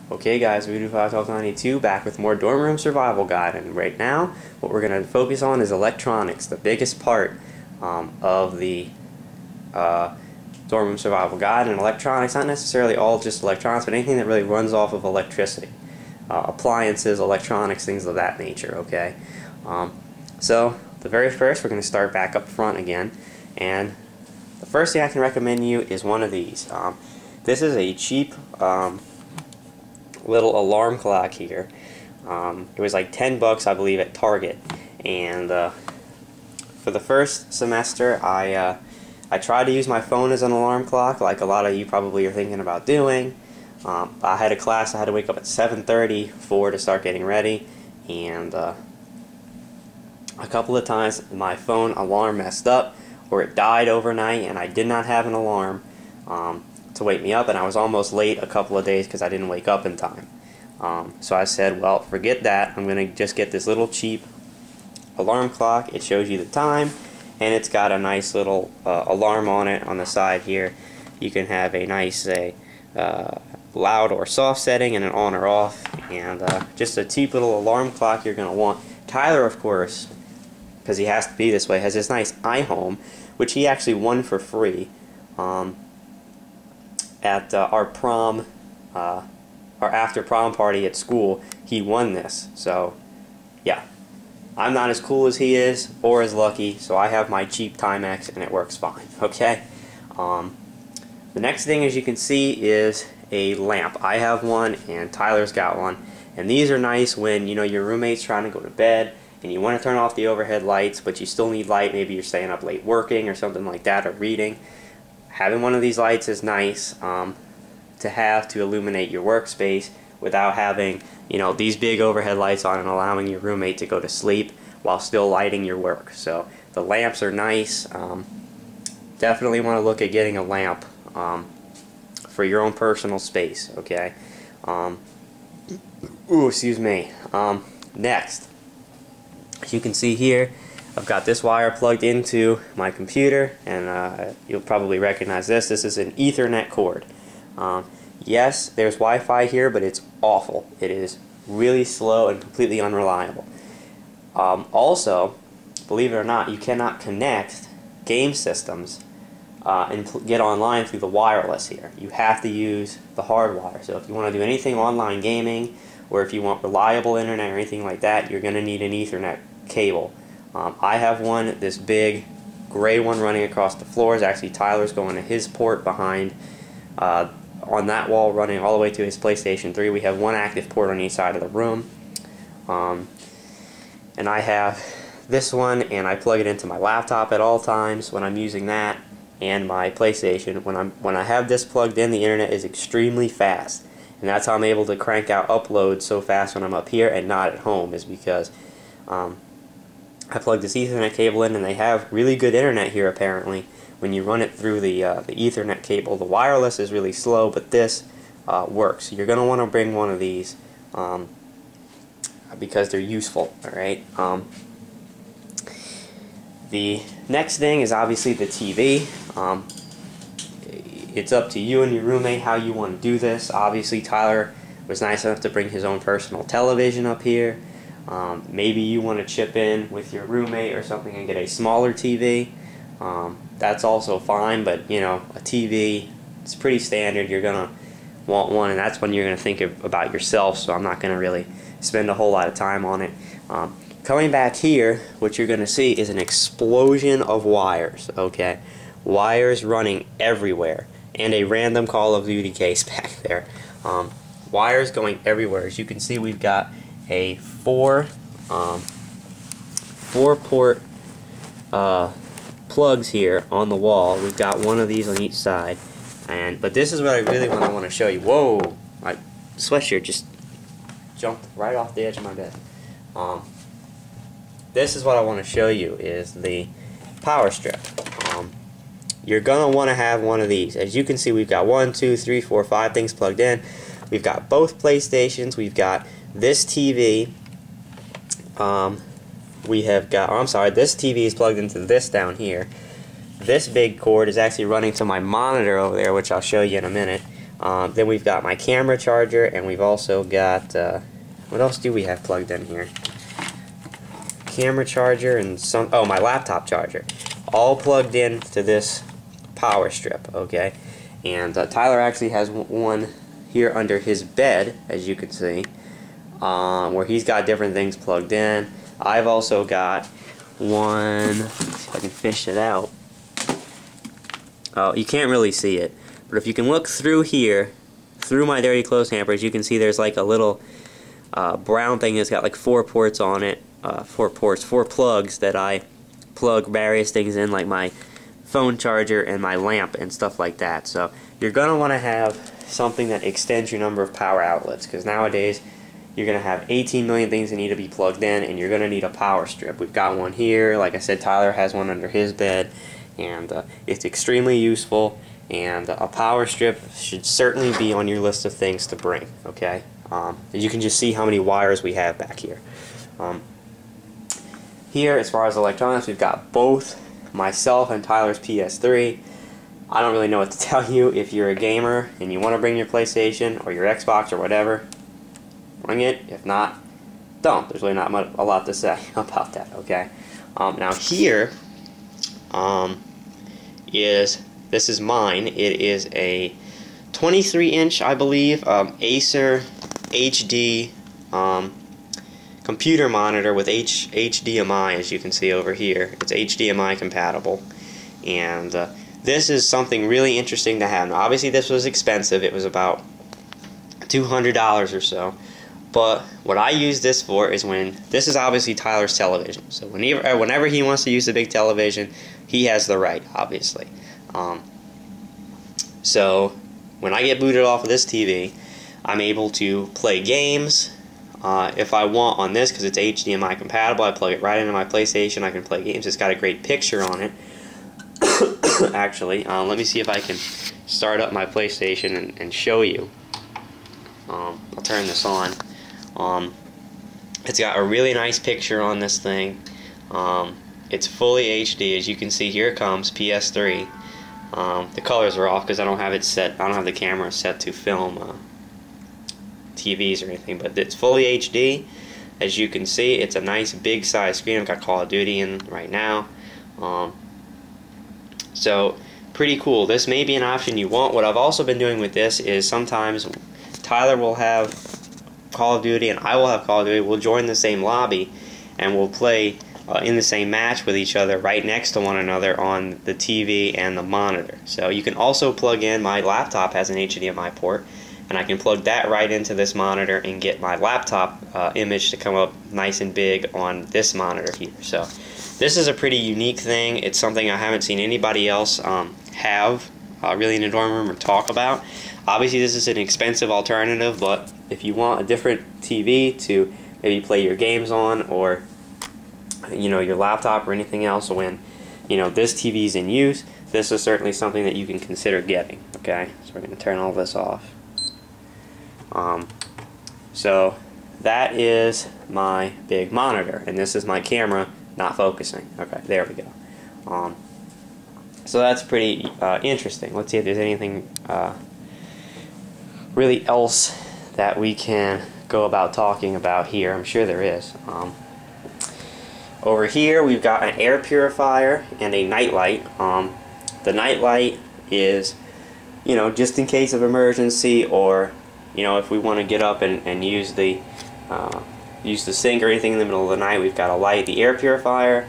Okay guys, Voodoo51292 back with more dorm room survival guide, and right now what we're going to focus on is electronics, the biggest part of the dorm room survival guide. And electronics, not necessarily all just electronics, but anything that really runs off of electricity. Appliances, electronics, things of that nature, okay? So the very first, we're going to start back up front again, and the first thing I can recommend you is one of these. This is a cheap little alarm clock here. It was like 10 bucks, I believe, at Target, and for the first semester I tried to use my phone as an alarm clock, like a lot of you probably are thinking about doing. I had a class I had to wake up at 7:30 to start getting ready, and a couple of times my phone alarm messed up or it died overnight, and I did not have an alarm to wake me up, and I was almost late a couple of days because I didn't wake up in time. So I said, well, forget that. I'm going to just get this little cheap alarm clock. It shows you the time, and it's got a nice little alarm on it on the side here. You can have a nice loud or soft setting and an on or off, and just a cheap little alarm clock you're going to want. Tyler, of course, because he has to be this way, has this nice iHome, which he actually won for free at our prom, our after prom party at school. He won this, so yeah, I'm not as cool as he is or as lucky, so I have my cheap Timex and it works fine. Okay. The next thing, as you can see, is a lamp. I have one and Tyler's got one, and these are nice when your roommate's trying to go to bed and you want to turn off the overhead lights, but you still need light. Maybe you're staying up late working or something like that, or reading. Having one of these lights is nice to have to illuminate your workspace without having these big overhead lights on and allowing your roommate to go to sleep while still lighting your work. So the lamps are nice. Definitely want to look at getting a lamp for your own personal space. Okay. Ooh, excuse me. Next, as you can see here, I've got this wire plugged into my computer, and you'll probably recognize this. This is an Ethernet cord. Yes, there's Wi-Fi here, but it's awful. It is really slow and completely unreliable. Also, believe it or not, you cannot connect game systems and get online through the wireless here. You have to use the hard wire. So if you want to do anything online gaming, or if you want reliable internet or anything like that, you're going to need an Ethernet cable. I have one, this big gray one running across the floors. Actually, Tyler's going to his port behind on that wall, running all the way to his PlayStation 3. We have one active port on each side of the room. And I have this one, and I plug it into my laptop at all times when I'm using that, and my PlayStation. When I have this plugged in, the internet is extremely fast, and that's how I'm able to crank out uploads so fast when I'm up here and not at home, is because I plug this Ethernet cable in, and they have really good internet here apparently. When you run it through the Ethernet cable, the wireless is really slow, but this works. You're going to want to bring one of these because they're useful. Alright. The next thing is obviously the TV. It's up to you and your roommate how you want to do this. Obviously, Tyler was nice enough to bring his own personal television up here. Maybe you want to chip in with your roommate or something and get a smaller TV. That's also fine, but a TV, it's pretty standard. You're going to want one, and that's when you're going to think about yourself, so I'm not going to really spend a whole lot of time on it. Coming back here, what you're going to see is an explosion of wires, okay? Wires running everywhere, and a random Call of Duty case back there. Wires going everywhere. As you can see, we've got a four port plugs here on the wall. We've got one of these on each side, but this is what I really want to show you. Whoa, my sweatshirt just jumped right off the edge of my bed. This is what I want to show you, is the power strip. You're gonna want to have one of these. As you can see, we've got 1, 2, 3, 4, 5 things plugged in. We've got both PlayStations. We've got this TV. We have got, oh, I'm sorry, this TV is plugged into this down here. This big cord is actually running to my monitor over there, which I'll show you in a minute. Then we've got my camera charger, and we've also got, what else do we have plugged in here? Camera charger and my laptop charger. All plugged in to this power strip, okay? And Tyler actually has one here under his bed, as you can see, where he's got different things plugged in. I've also got one, let's see if I can fish it out. Oh, you can't really see it, but if you can look through here, through my dirty clothes hampers, you can see there's like a little brown thing that's got like 4 ports on it, 4 plugs that I plug various things in, like my phone charger and my lamp and stuff like that. So you're going to want to have something that extends your number of power outlets, because nowadays you're going to have 18 million things that need to be plugged in, and you're going to need a power strip. We've got one here. Like I said, Tyler has one under his bed, and it's extremely useful, and a power strip should certainly be on your list of things to bring, okay? You can just see how many wires we have back here. Here, as far as electronics, we've got both myself and Tyler's PS3. I don't really know what to tell you. If you're a gamer and you want to bring your PlayStation or your Xbox or whatever, bring it. If not, don't. There's really not a lot to say about that, okay? Now here this is mine. It is a 23-inch, I believe, Acer HD computer monitor with HDMI, as you can see over here. It's HDMI compatible, and this is something really interesting to have. Now, obviously this was expensive. It was about $200 or so, but what I use this for is when this is obviously Tyler's television, so whenever he wants to use the big television, he has the right, obviously. So when I get booted off of this TV, I'm able to play games if I want on this, because it's HDMI compatible. I plug it right into my PlayStation. I can play games. It's got a great picture on it. Actually, let me see if I can start up my PlayStation and show you. I'll turn this on. It's got a really nice picture on this thing. It's fully HD, as you can see. Here it comes, PS3. The colors are off because I don't have it set. I don't have the camera set to film TVs or anything, but it's fully HD. As you can see, it's a nice big size screen. I've got Call of Duty in right now. So pretty cool. This may be an option you want. What I've also been doing with this is sometimes Tyler will have Call of Duty and I will have Call of Duty. We'll join the same lobby and we'll play in the same match with each other right next to one another on the TV and the monitor. So you can also plug in, my laptop has an HDMI port, and I can plug that right into this monitor and get my laptop image to come up nice and big on this monitor here. So this is a pretty unique thing. It's something I haven't seen anybody else have really in a dorm room or talk about. Obviously this is an expensive alternative, but if you want a different TV to maybe play your games on, or your laptop or anything else when this TV is in use, this is certainly something that you can consider getting. Okay, so we're going to turn all this off. So that is my big monitor, and this is my camera not focusing. Okay, there we go. So that's pretty interesting. Let's see if there's anything really else that we can go about talking about here. I'm sure there is. Over here we've got an air purifier and a nightlight. The nightlight is, just in case of emergency, or if we want to get up and use the sink or anything in the middle of the night, we've got a light. The air purifier,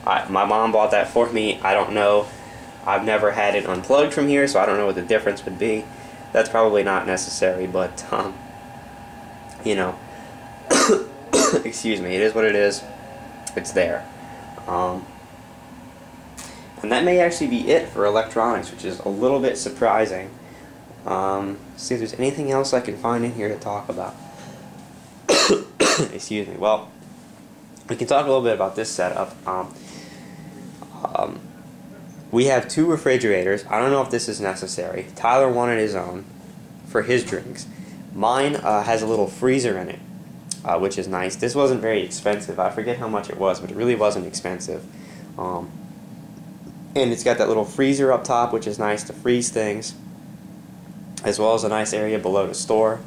my mom bought that for me. I don't know. I've never had it unplugged from here, so I don't know what the difference would be. That's probably not necessary, but excuse me, it is what it is. It's there. And that may actually be it for electronics, which is a little bit surprising. See if there's anything else I can find in here to talk about. Excuse me. Well, we can talk a little bit about this setup. We have 2 refrigerators. I don't know if this is necessary. Tyler wanted his own for his drinks. Mine has a little freezer in it, which is nice. This wasn't very expensive. I forget how much it was, but it really wasn't expensive. And it's got that little freezer up top, which is nice to freeze things. as well as a nice area below to store.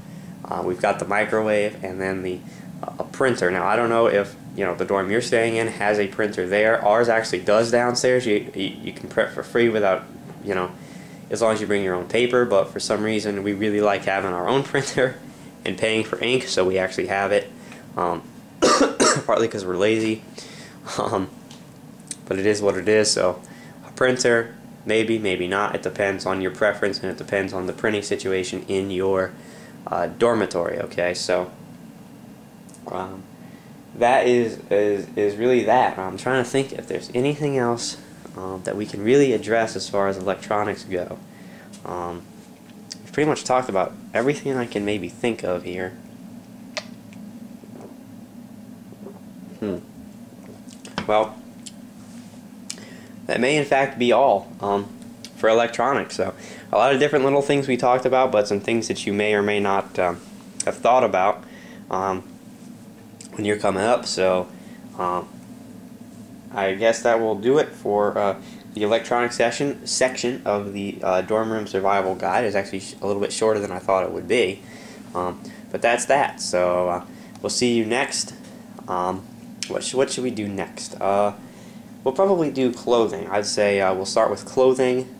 We've got the microwave and then the a printer. Now I don't know if the dorm you're staying in has a printer there. Ours actually does downstairs. You can print for free without as long as you bring your own paper. But for some reason we really like having our own printer and paying for ink, so we actually have it. Partly because we're lazy, but it is what it is. So a printer, maybe, maybe not. It depends on your preference, and it depends on the printing situation in your dormitory. Okay, so that is really that. I'm trying to think if there's anything else that we can really address as far as electronics go. We've pretty much talked about everything I can maybe think of here. Well, that may in fact be all for electronics. So a lot of different little things we talked about, but some things that you may or may not have thought about when you're coming up. So I guess that will do it for the electronic section of the dorm room survival guide. It's actually a little bit shorter than I thought it would be, but that's that. So we'll see you next. What should we do next? We'll probably do clothing. I'd say we'll start with clothing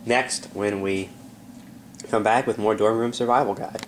next when we come back with more dorm room survival guide.